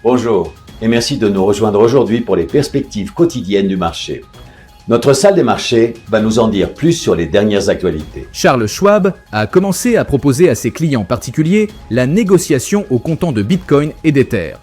Bonjour et merci de nous rejoindre aujourd'hui pour les perspectives quotidiennes du marché. Notre salle des marchés va nous en dire plus sur les dernières actualités. Charles Schwab a commencé à proposer à ses clients particuliers la négociation au comptant de Bitcoin et d'Ether.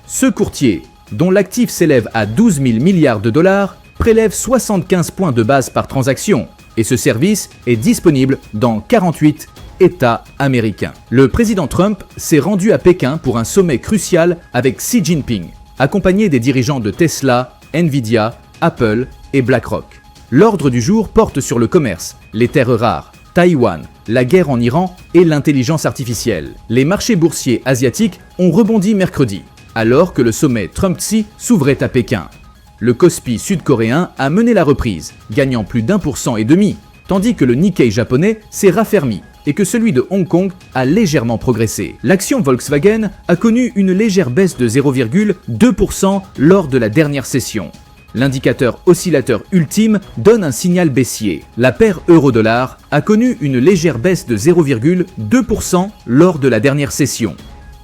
Ce courtier, dont l'actif s'élève à 12 000 milliards de dollars, prélève 75 points de base par transaction et ce service est disponible dans 48 États américains. Le président Trump s'est rendu à Pékin pour un sommet crucial avec Xi Jinping, accompagné des dirigeants de Tesla, Nvidia, Apple et BlackRock. L'ordre du jour porte sur le commerce, les terres rares, Taïwan, la guerre en Iran et l'intelligence artificielle. Les marchés boursiers asiatiques ont rebondi mercredi, alors que le sommet Trump-Xi s'ouvrait à Pékin. Le Kospi sud-coréen a mené la reprise, gagnant plus d'1,5%, tandis que le Nikkei japonais s'est raffermi et que celui de Hong Kong a légèrement progressé. L'action Volkswagen a connu une légère baisse de 0,2% lors de la dernière session. L'indicateur oscillateur ultime donne un signal baissier. La paire euro-dollar a connu une légère baisse de 0,2% lors de la dernière session.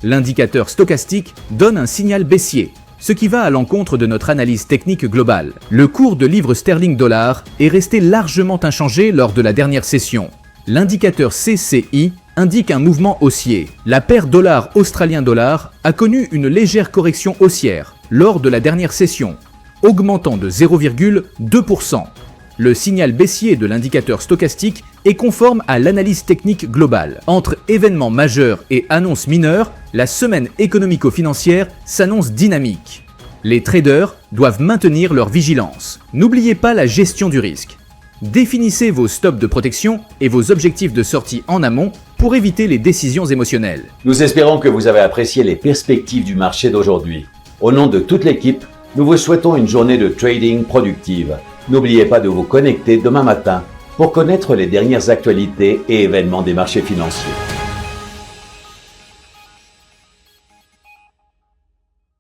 L'indicateur stochastique donne un signal baissier, ce qui va à l'encontre de notre analyse technique globale. Le cours de livre sterling-dollar est resté largement inchangé lors de la dernière session. L'indicateur CCI indique un mouvement haussier. La paire dollar australien-dollar a connu une légère correction haussière lors de la dernière session, augmentant de 0,2%. Le signal baissier de l'indicateur stochastique est conforme à l'analyse technique globale. Entre événements majeurs et annonces mineures, la semaine économico-financière s'annonce dynamique. Les traders doivent maintenir leur vigilance. N'oubliez pas la gestion du risque. Définissez vos stops de protection et vos objectifs de sortie en amont pour éviter les décisions émotionnelles. Nous espérons que vous avez apprécié les perspectives du marché d'aujourd'hui. Au nom de toute l'équipe, nous vous souhaitons une journée de trading productive. N'oubliez pas de vous connecter demain matin pour connaître les dernières actualités et événements des marchés financiers.